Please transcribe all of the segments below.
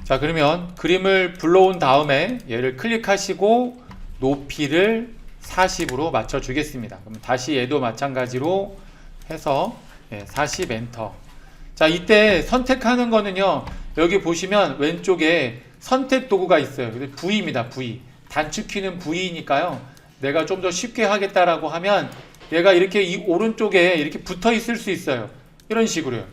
자, 그러면 그림을 불러온 다음에 얘를 클릭하시고 높이를 40으로 맞춰 주겠습니다. 그럼 다시 얘도 마찬가지로 해서 40 엔터. 자, 이때 선택하는 거는요, 여기 보시면 왼쪽에 선택 도구가 있어요. V입니다. V. 단축키는 V니까요. 내가 좀 더 쉽게 하겠다라고 하면 얘가 이렇게 이 오른쪽에 이렇게 붙어 있을 수 있어요. 이런 식으로요.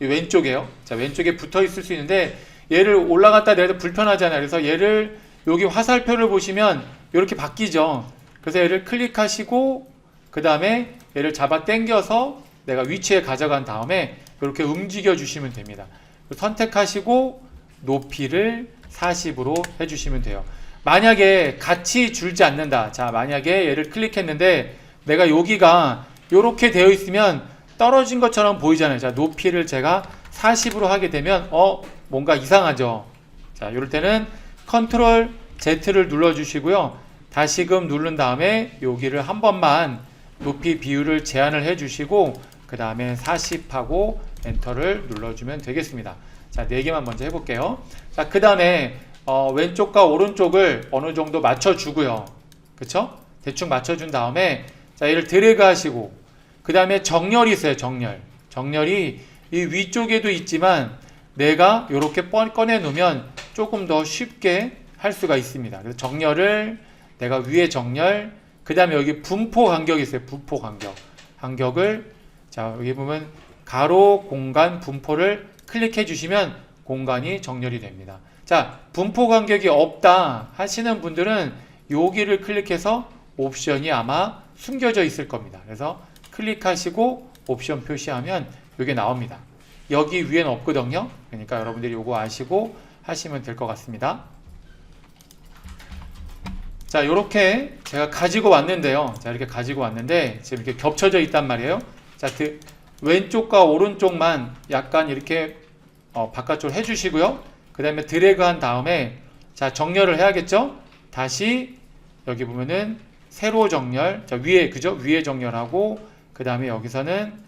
이 왼쪽에요. 자, 왼쪽에 붙어 있을 수 있는데 얘를 올라갔다 내려도 불편하잖아요. 그래서 얘를 여기 화살표를 보시면 이렇게 바뀌죠. 그래서 얘를 클릭하시고 그 다음에 얘를 잡아 당겨서 내가 위치에 가져간 다음에 이렇게 움직여 주시면 됩니다. 선택하시고 높이를 40으로 해주시면 돼요. 만약에 같이 줄지 않는다. 자, 만약에 얘를 클릭했는데 내가 여기가 이렇게 되어 있으면 떨어진 것처럼 보이잖아요. 자, 높이를 제가 40으로 하게 되면 뭔가 이상하죠. 자, 이럴 때는 컨트롤 Z를 눌러 주시고요. 다시금 누른 다음에 여기를 한 번만 높이 비율을 제한을 해 주시고 그 다음에 40하고 엔터를 눌러주면 되겠습니다. 자, 4개만 먼저 해볼게요. 자, 그 다음에 왼쪽과 오른쪽을 어느 정도 맞춰주고요. 그쵸? 대충 맞춰준 다음에 자, 얘를 드래그 하시고 그 다음에 정렬이 있어요. 정렬이 이 위쪽에도 있지만 내가 이렇게 꺼내 놓으면 조금 더 쉽게 할 수가 있습니다. 그래서 정렬을 내가 위에 정렬, 그 다음에 여기 분포 간격이 있어요. 분포 간격을 자, 여기 보면 가로 공간 분포를 클릭해 주시면 공간이 정렬이 됩니다. 자, 분포 간격이 없다 하시는 분들은 여기를 클릭해서 옵션이 아마 숨겨져 있을 겁니다. 그래서 클릭하시고 옵션 표시하면 이게 나옵니다. 여기 위엔 없거든요. 그러니까 여러분들이 요거 아시고 하시면 될 것 같습니다. 자, 이렇게 제가 가지고 왔는데요. 자, 이렇게 가지고 왔는데 지금 이렇게 겹쳐져 있단 말이에요. 자, 왼쪽과 오른쪽만 약간 이렇게 바깥쪽으로 해주시고요. 그 다음에 드래그 한 다음에 자, 정렬을 해야겠죠? 다시 여기 보면은 세로 정렬, 자, 위에, 그죠? 위에 정렬하고 그 다음에 여기서는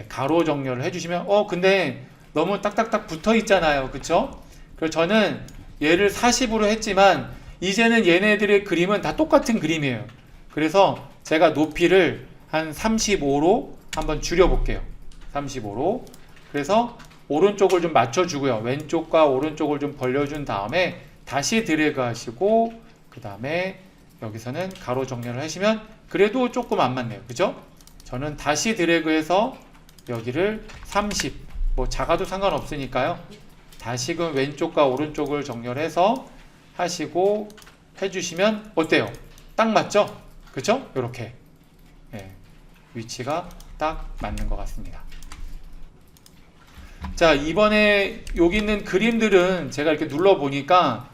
가로 정렬을 해주시면 근데 너무 딱딱딱 붙어 있잖아요. 그쵸? 그래서 저는 얘를 40으로 했지만 이제는 얘네들의 그림은 다 똑같은 그림이에요. 그래서 제가 높이를 한 35로 한번 줄여볼게요. 35로. 그래서 오른쪽을 좀 맞춰주고요. 왼쪽과 오른쪽을 좀 벌려준 다음에 다시 드래그 하시고 그 다음에 여기서는 가로 정렬을 하시면 그래도 조금 안 맞네요. 그죠? 저는 다시 드래그해서 여기를 30, 뭐 작아도 상관없으니까요. 다시금 왼쪽과 오른쪽을 정렬해서 하시고 해주시면 어때요? 딱 맞죠? 그쵸? 요렇게 위치가 딱 맞는 것 같습니다. 자, 이번에 여기 있는 그림들은 제가 이렇게 눌러보니까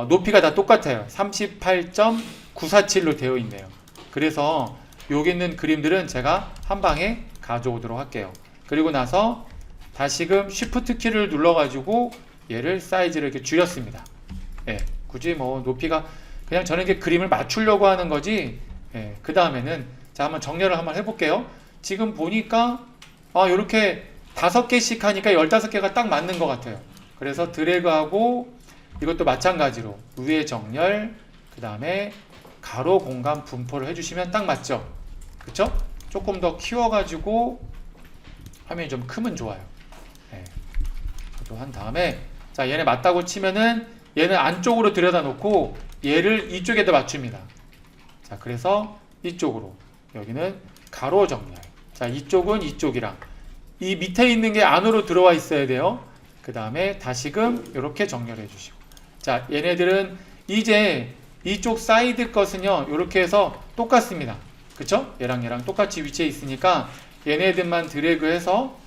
높이가 다 똑같아요. 38.947로 되어 있네요. 그래서 여기 있는 그림들은 제가 한 방에 가져오도록 할게요. 그리고 나서 다시금 Shift 키를 눌러가지고 얘를 사이즈를 이렇게 줄였습니다. 굳이 뭐 높이가 그냥 저는 이게 그림을 맞추려고 하는 거지. 그 다음에는 자, 한번 정렬을 한번 해볼게요. 지금 보니까 이렇게 5개씩 하니까 15개가 딱 맞는 것 같아요. 그래서 드래그하고 이것도 마찬가지로 위에 정렬, 그 다음에 가로 공간 분포를 해주시면 딱 맞죠? 그쵸? 조금 더 키워가지고 화면이 좀 크면 좋아요. 그것도 한 다음에 자, 얘네 맞다고 치면은 얘는 안쪽으로 들여다 놓고 얘를 이쪽에다 맞춥니다. 자, 그래서 이쪽으로 여기는 가로 정렬. 자, 이쪽은 이쪽이랑 이 밑에 있는 게 안으로 들어와 있어야 돼요. 그 다음에 다시금 이렇게 정렬해 주시고 자, 얘네들은 이제 이쪽 사이드 것은요 이렇게 해서 똑같습니다. 그쵸? 얘랑 똑같이 위치해 있으니까 얘네들만 드래그해서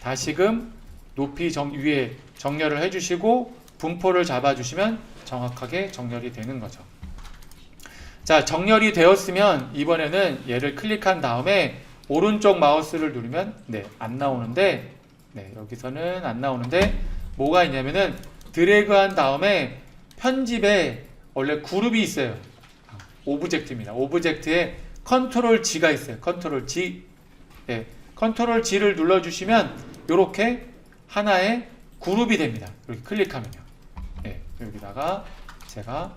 다시금 높이 위에 정렬을 해주시고 분포를 잡아주시면 정확하게 정렬이 되는 거죠. 자, 정렬이 되었으면 이번에는 얘를 클릭한 다음에 오른쪽 마우스를 누르면 안 나오는데 여기서는 안 나오는데 뭐가 있냐면은 드래그한 다음에 편집에 원래 그룹이 있어요. 오브젝트입니다. 오브젝트에 컨트롤 G가 있어요. 컨트롤 G. 컨트롤 G를 눌러주시면 이렇게 하나의 그룹이 됩니다. 이렇게 클릭하면요. 네, 여기다가 제가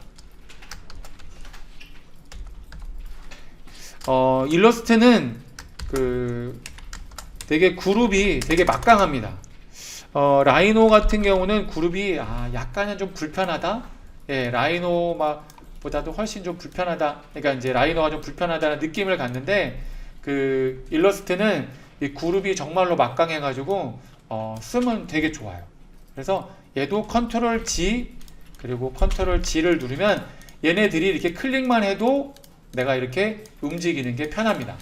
일러스트는 되게 그룹이 되게 막강합니다. 라이노 같은 경우는 그룹이 약간은 좀 불편하다. 예, 라이노 보다도 훨씬 좀 불편하다. 그러니까 이제 라이노가 좀 불편하다는 느낌을 갖는데 그 일러스트는 이 그룹이 정말로 막강해가지고 쓰면 되게 좋아요. 그래서 얘도 컨트롤 G 그리고 컨트롤 G를 누르면 얘네들이 이렇게 클릭만 해도 내가 이렇게 움직이는 게 편합니다.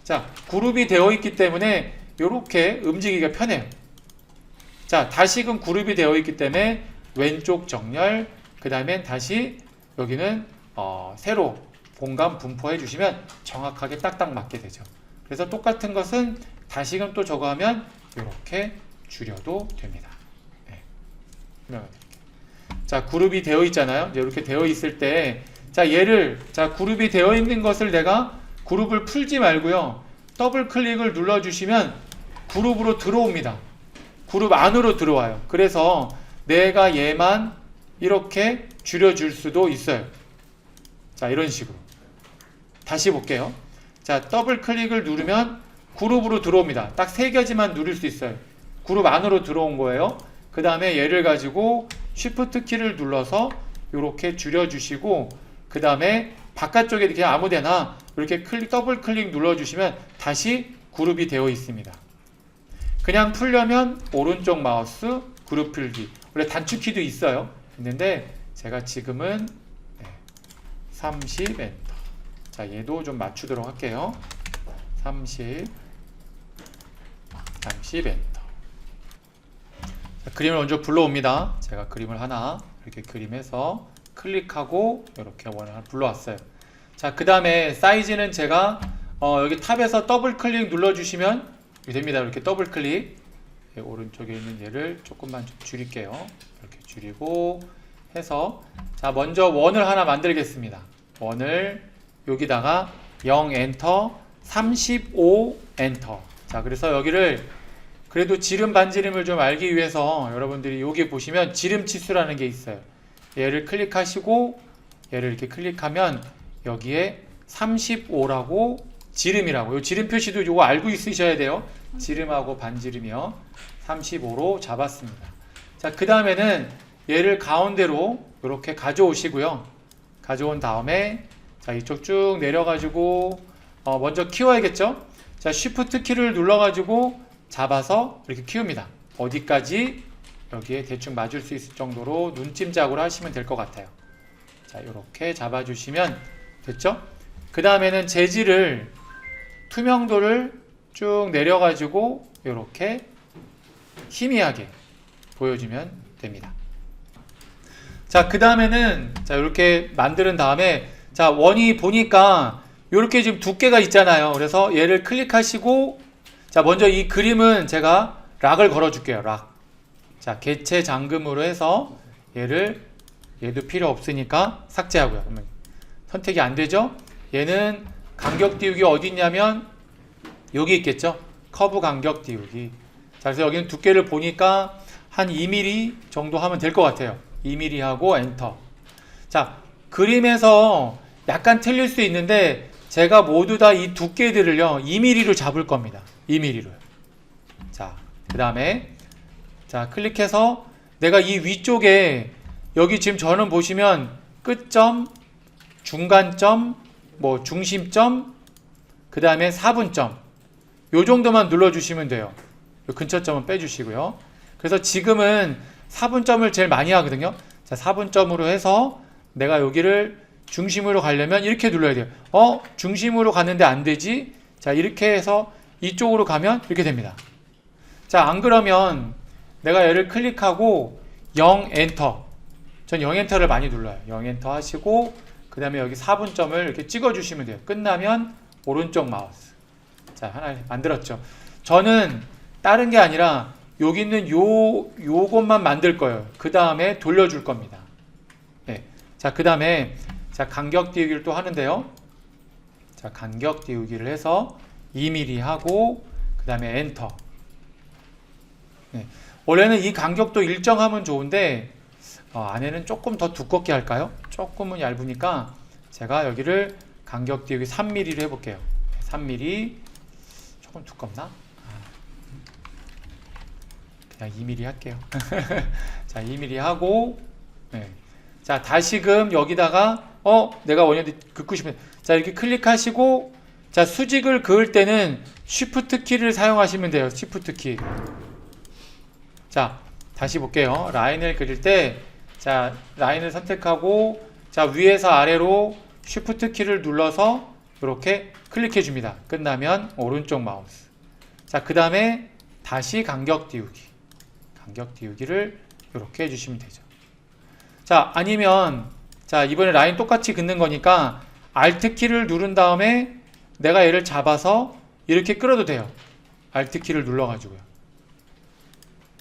자, 그룹이 되어 있기 때문에 이렇게 움직이기가 편해요. 자, 다시금 그룹이 되어 있기 때문에 왼쪽 정렬, 그 다음엔 다시 여기는 세로 공간 분포해 주시면 정확하게 딱딱 맞게 되죠. 그래서 똑같은 것은 다시금 또 저거 하면 이렇게 줄여도 됩니다. 네. 자, 그룹이 되어 있잖아요. 이렇게 되어 있을 때, 자, 그룹이 되어 있는 것을 내가 그룹을 풀지 말고요. 더블 클릭을 눌러주시면 그룹으로 들어옵니다. 그룹 안으로 들어와요. 그래서 내가 얘만 이렇게 줄여줄 수도 있어요. 자, 이런 식으로. 다시 볼게요. 자, 더블 클릭을 누르면 그룹으로 들어옵니다. 딱 3가지만 누릴 수 있어요. 그룹 안으로 들어온 거예요. 그 다음에 얘를 가지고 Shift 키를 눌러서 이렇게 줄여주시고, 그 다음에 바깥쪽에 그냥 아무데나 이렇게 더블 클릭 눌러주시면 다시 그룹이 되어 있습니다. 그냥 풀려면 오른쪽 마우스 그룹 풀기. 원래 단축키도 있어요. 있는데 제가 지금은 30 엔터. 자, 얘도 좀 맞추도록 할게요. 30 엔터. 자, 그림을 먼저 불러옵니다. 제가 그림을 하나 이렇게 그림해서 클릭하고 이렇게 원을 하나 불러왔어요. 자, 그 다음에 사이즈는 제가 여기 탑에서 더블 클릭 눌러주시면 됩니다. 이렇게 더블 클릭. 오른쪽에 있는 얘를 조금만 좀 줄일게요. 이렇게 줄이고 해서, 자, 먼저 원을 하나 만들겠습니다. 원을 여기다가 0 엔터, 35 엔터. 자, 그래서 여기를 그래도 지름 반지름을 좀 알기 위해서 여러분들이 여기 보시면 지름 치수라는 게 있어요. 얘를 클릭하시고 얘를 이렇게 클릭하면 여기에 35라고 지름이라고, 이 지름 표시도 이거 알고 있으셔야 돼요. 지름하고 반지름이요. 35로 잡았습니다. 자, 그 다음에는 얘를 가운데로 이렇게 가져오시고요. 가져온 다음에 자, 이쪽 쭉 내려가지고 먼저 키워야겠죠. 자, Shift 키를 눌러가지고 잡아서 이렇게 키웁니다. 어디까지? 여기에 대충 맞을 수 있을 정도로 눈찜작으로 하시면 될 것 같아요. 자, 이렇게 잡아주시면 됐죠? 그 다음에는 재질을, 투명도를 쭉 내려가지고 이렇게 희미하게 보여주면 됩니다. 자, 그 다음에는 자, 이렇게 만드는 다음에, 자, 원이 보니까 이렇게 지금 두께가 있잖아요. 그래서 얘를 클릭하시고, 자, 먼저 이 그림은 제가 락을 걸어 줄게요. 락. 자, 개체 잠금으로 해서 얘도 필요 없으니까 삭제하고요. 그러면 선택이 안 되죠? 얘는 간격 띄우기 어디 있냐면 여기 있겠죠? 커브 간격 띄우기. 자, 그래서 여기는 두께를 보니까 한 2mm 정도 하면 될 것 같아요. 2mm 하고 엔터. 자, 그림에서 약간 틀릴 수 있는데 제가 모두 다 이 두께들을요 2mm로 잡을 겁니다. 2mm로. 자, 그 다음에 자, 클릭해서 내가 이 위쪽에 여기 지금 저는 보시면 끝점, 중간점, 뭐 중심점, 그 다음에 4분점 요 정도만 눌러주시면 돼요. 요 근처점은 빼주시고요. 그래서 지금은 4분점을 제일 많이 하거든요. 자, 4분점으로 해서 내가 여기를 중심으로 가려면 이렇게 눌러야 돼요. 중심으로 갔는데 안 되지? 자, 이렇게 해서 이쪽으로 가면 이렇게 됩니다. 자, 안 그러면 내가 얘를 클릭하고 0 엔터. 전 0 엔터를 많이 눌러요. 0 엔터 하시고 그 다음에 여기 4분점을 이렇게 찍어 주시면 돼요. 끝나면 오른쪽 마우스. 자, 하나 만들었죠. 저는 다른 게 아니라 여기 있는 요것만 만들 거예요. 그 다음에 돌려줄 겁니다. 네. 자, 그 다음에 자, 간격 띄우기를 또 하는데요. 자, 간격 띄우기를 해서 2mm 하고 그 다음에 엔터. 네. 원래는 이 간격도 일정하면 좋은데 안에는 조금 더 두껍게 할까요? 조금은 얇으니까 제가 여기를 간격 띄우기 3mm로 해볼게요. 3mm. 조금 두껍나? 그냥 2mm 할게요. 자, 2mm 하고, 네. 자, 다시금 여기다가, 내가 원형도 긋고 싶은, 자, 이렇게 클릭하시고, 자, 수직을 그을 때는 Shift 키를 사용하시면 돼요. Shift 키. 자, 다시 볼게요. 라인을 그릴 때, 자, 라인을 선택하고, 자, 위에서 아래로 Shift 키를 눌러서 이렇게 클릭해 줍니다. 끝나면 오른쪽 마우스. 자, 그 다음에 다시 간격 띄우기. 간격 띄우기를 이렇게 해주시면 되죠. 자, 아니면, 자, 이번에 라인 똑같이 긋는 거니까 Alt 키를 누른 다음에 내가 얘를 잡아서 이렇게 끌어도 돼요. Alt 키를 눌러가지고요.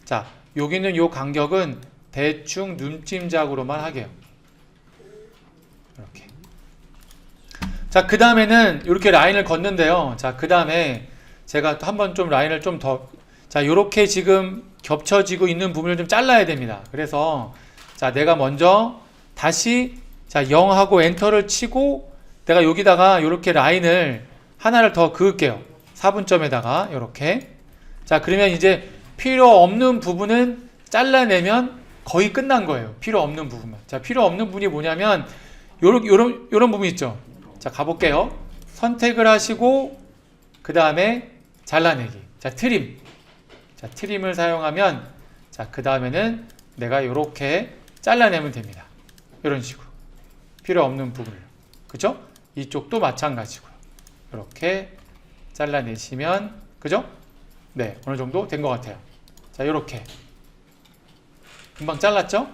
자, 여기는 요 간격은 대충 눈찜작으로만 하게요. 이렇게. 자, 그 다음에는 이렇게 라인을 걷는데요. 자, 그 다음에 제가 또 한번 좀 라인을 좀 더, 자, 요렇게 지금 겹쳐지고 있는 부분을 좀 잘라야 됩니다. 그래서, 자, 내가 먼저 다시, 자, 0하고 엔터를 치고, 내가 여기다가 요렇게 라인을 하나를 더 그을게요. 4분점에다가, 요렇게. 자, 그러면 이제 필요 없는 부분은 잘라내면 거의 끝난 거예요. 필요 없는 부분만. 자, 필요 없는 부분이 뭐냐면, 요런 부분 있죠. 자, 가볼게요. 선택을 하시고, 그 다음에 잘라내기. 자, 트림. 자, 트림을 사용하면, 자, 그 다음에는 내가 요렇게 잘라내면 됩니다. 이런 식으로. 필요 없는 부분을. 그죠? 이쪽도 마찬가지고요. 이렇게 잘라내시면, 그죠? 네, 어느 정도 된 것 같아요. 자, 요렇게. 금방 잘랐죠?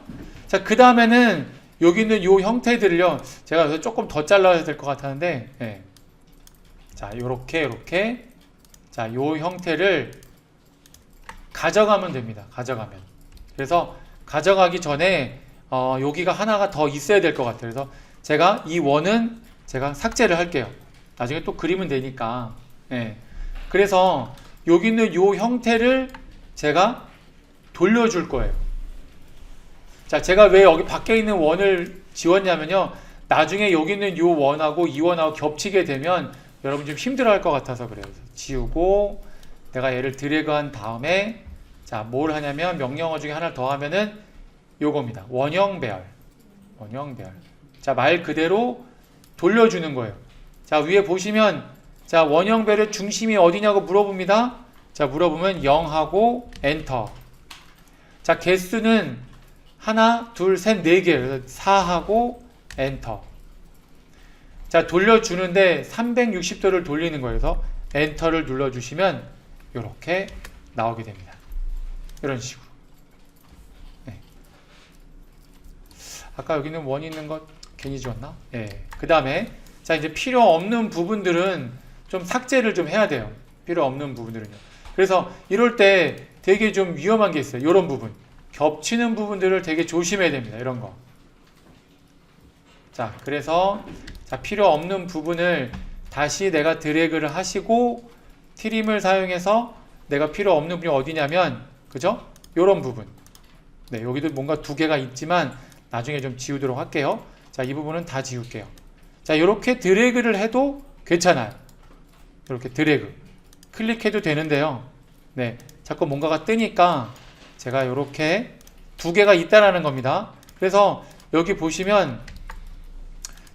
자, 그 다음에는 여기 있는 요 형태들을요, 제가 여기서 조금 더 잘라야 될 것 같았는데, 네. 자, 요렇게. 자, 요 형태를 가져가면 됩니다. 가져가면. 그래서 가져가기 전에, 여기가 하나가 더 있어야 될 것 같아요. 그래서 제가 이 원은 제가 삭제를 할게요. 나중에 또 그리면 되니까. 네. 그래서 여기 있는 요 형태를 제가 돌려줄 거예요. 자, 제가 왜 여기 밖에 있는 원을 지웠냐면요. 나중에 여기 있는 요 원하고 이 원하고 겹치게 되면 여러분 좀 힘들어 할 것 같아서 그래요. 그래서 지우고 내가 얘를 드래그한 다음에 자, 뭘 하냐면 명령어 중에 하나 더 하면은 요겁니다. 원형 배열. 원형 배열. 자, 말 그대로 돌려주는 거예요. 자, 위에 보시면 자, 원형 배열의 중심이 어디냐고 물어봅니다. 자, 물어보면 0하고 엔터. 자, 개수는 하나, 둘, 셋, 네 개. 그래서 4하고 엔터. 자, 돌려주는데 360도를 돌리는 거예요. 그래서 엔터를 눌러주시면 이렇게 나오게 됩니다. 이런 식으로. 네. 아까 여기는 원 있는 거 괜히 지웠나? 네. 그 다음에 자, 이제 필요 없는 부분들은 좀 삭제를 좀 해야 돼요. 필요 없는 부분들은요. 그래서 이럴 때 되게 좀 위험한 게 있어요. 이런 부분. 겹치는 부분들을 되게 조심해야 됩니다. 이런 거. 자, 그래서 자, 필요 없는 부분을 다시 내가 드래그를 하시고 트림을 사용해서 내가 필요 없는 부분이 어디냐면 그죠? 요런 부분. 네, 여기도 뭔가 두 개가 있지만 나중에 좀 지우도록 할게요. 자, 이 부분은 다 지울게요. 자, 요렇게 드래그를 해도 괜찮아요. 이렇게 드래그. 클릭해도 되는데요. 네, 자꾸 뭔가가 뜨니까 제가 요렇게 두 개가 있다라는 겁니다. 그래서 여기 보시면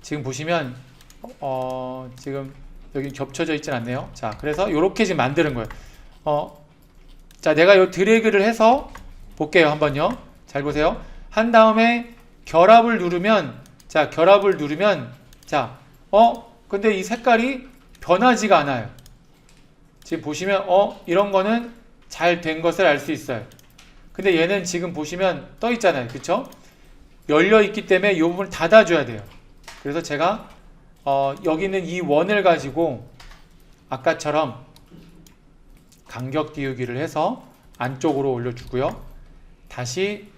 지금 보시면 지금 여기 겹쳐져 있진 않네요. 자, 그래서 요렇게 지금 만드는 거예요. 자, 내가 요 드래그를 해서 볼게요. 한번요. 잘 보세요. 한 다음에 결합을 누르면 자, 결합을 누르면 자, 근데 이 색깔이 변하지가 않아요. 지금 보시면 이런 거는 잘 된 것을 알 수 있어요. 근데 얘는 지금 보시면 떠 있잖아요. 그쵸? 열려 있기 때문에 이 부분을 닫아줘야 돼요. 그래서 제가 여기 있는 이 원을 가지고 아까처럼 간격 띄우기를 해서 안쪽으로 올려주고요. 다시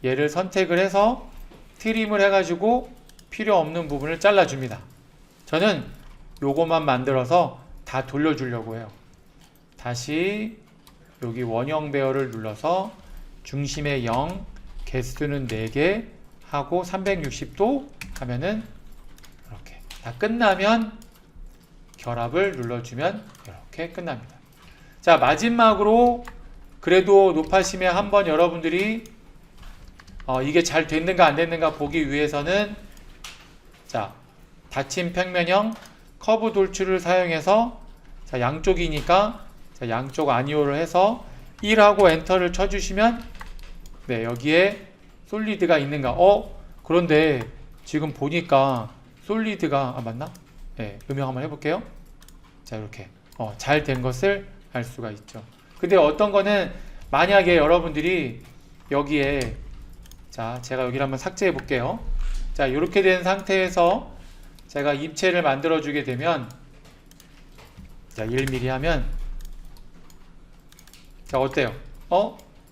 얘를 선택을 해서 트림을 해가지고 필요 없는 부분을 잘라줍니다. 저는 요것만 만들어서 다 돌려주려고 해요. 다시 여기 원형 배열을 눌러서 중심에 0, 개수는 4개 하고 360도 하면은 이렇게 다 끝나면 결합을 눌러주면 이렇게 끝납니다. 자, 마지막으로 그래도 높아시면 한번 여러분들이 이게 잘 됐는가 안 됐는가 보기 위해서는 자, 닫힌 평면형 커브 돌출을 사용해서 자, 양쪽이니까 자, 양쪽 아니오를 해서 1하고 엔터를 쳐주시면 네, 여기에 솔리드가 있는가? 그런데 지금 보니까 솔리드가 맞나? 네, 음영 한번 해볼게요. 자, 이렇게 잘 된 것을 알 수가 있죠. 근데 어떤 거는 만약에 여러분들이 여기에 자, 제가 여기를 한번 삭제해 볼게요. 자, 이렇게 된 상태에서 제가 입체를 만들어 주게 되면 자, 1mm 하면 자, 어때요?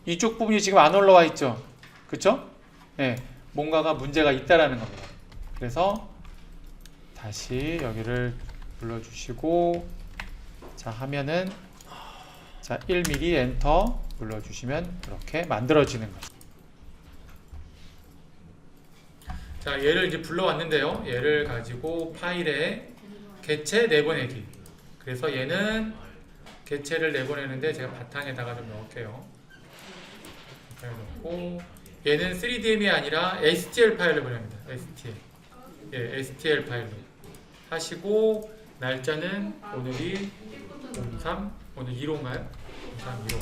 이쪽 부분이 지금 안 올라와 있죠? 그쵸? 네, 뭔가가 문제가 있다라는 겁니다. 그래서 다시 여기를 눌러주시고 자, 하면은 자, 1mm 엔터 눌러주시면 이렇게 만들어지는 거죠. 자, 얘를 이제 불러왔는데요. 얘를 가지고 파일에 개체 내보내기. 그래서 얘는 개체를 내보내는데 제가 바탕에다가 좀 넣을게요. 넣고 얘는 3DM이 아니라 STL 파일을 보냅니다. STL. 예, STL 파일로 하시고 날짜는 오늘이 03 오늘 1호인가요? 03 1호.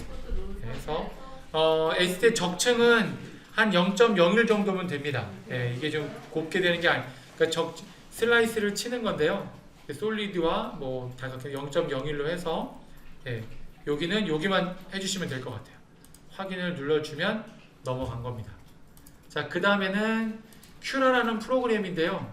그래서 STL 적층은 한 0.01 정도면 됩니다. 예, 이게 좀 곱게 되는 게 그러니까 슬라이스를 치는 건데요. 솔리드와 뭐 다각형 0.01로 해서 예, 여기만 해주시면 될 것 같아요. 확인을 눌러주면 넘어간 겁니다. 자, 그 다음에는 큐라라는 프로그램인데요.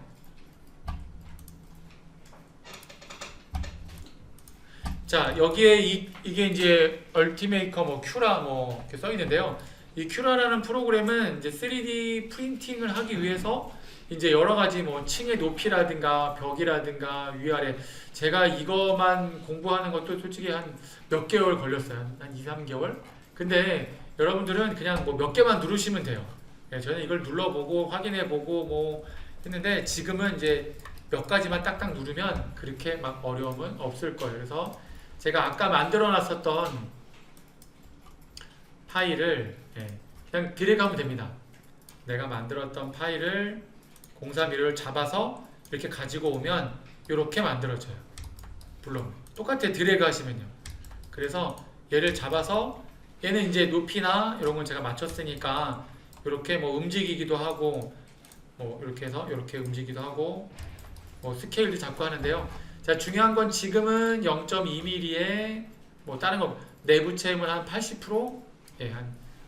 자, 여기에 이게 이제 얼티메이커 뭐 큐라 뭐 이렇게 써 있는데요. 이 큐라라는 프로그램은 이제 3D 프린팅을 하기 위해서 이제 여러 가지 뭐 층의 높이라든가 벽이라든가 위아래 제가 이거만 공부하는 것도 솔직히 한 몇 개월 걸렸어요. 한 2, 3개월. 근데 여러분들은 그냥 뭐 몇 개만 누르시면 돼요. 네, 저는 이걸 눌러보고 확인해보고 뭐 했는데 지금은 이제 몇 가지만 딱딱 누르면 그렇게 막 어려움은 없을 거예요. 그래서 제가 아까 만들어 놨었던 파일을 그냥 드래그하면 됩니다. 내가 만들었던 파일을 031을 잡아서 이렇게 가지고 오면 이렇게 만들어져요. 물론 똑같아 드래그 하시면요. 그래서 얘를 잡아서 얘는 이제 높이나 이런 건 제가 맞췄으니까 이렇게 뭐 움직이기도 하고 뭐 이렇게 해서 이렇게 움직이기도 하고 뭐 스케일도 잡고 하는데요. 자, 중요한 건 지금은 0.2mm에 뭐 다른 거 내부 체험을 한 80%? 예,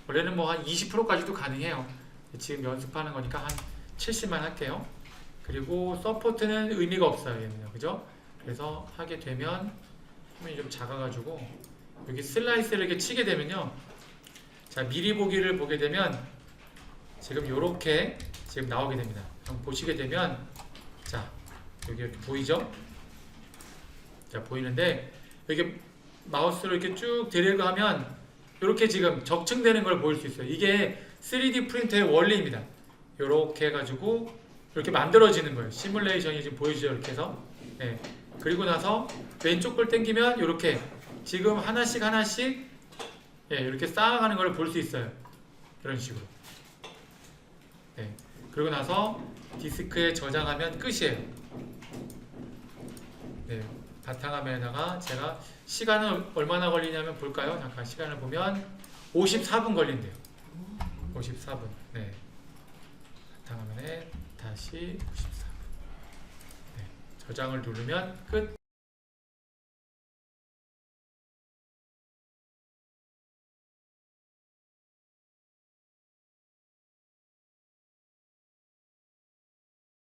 원래는 뭐 한 20%까지도 가능해요. 지금 연습하는 거니까 한 70만 할게요. 그리고 서포트는 의미가 없어요, 얘는요. 그죠? 그래서 하게 되면 화면이 좀 작아가지고 여기 슬라이스를 이렇게 치게 되면요. 자, 미리 보기를 보게 되면 지금 요렇게 지금 나오게 됩니다. 한번 보시게 되면 자, 여기 이렇게 보이죠? 자, 보이는데 여기 마우스로 이렇게 쭉 드래그 하면 이렇게 지금 적층되는 걸 보일 수 있어요. 이게 3D 프린터의 원리입니다. 이렇게 해가지고 이렇게 만들어지는 거예요. 시뮬레이션이 지금 보이죠? 이렇게 해서. 네. 그리고 나서 왼쪽 걸 당기면 이렇게 지금 하나씩 예, 이렇게 쌓아가는 걸 볼 수 있어요. 이런 식으로. 네. 그리고 나서 디스크에 저장하면 끝이에요. 네. 바탕화면에다가 제가 시간은 얼마나 걸리냐면 볼까요? 잠깐 시간을 보면 54분 걸린대요. 54분. 네. 바탕화면에 다시 54분. 네. 저장을 누르면 끝.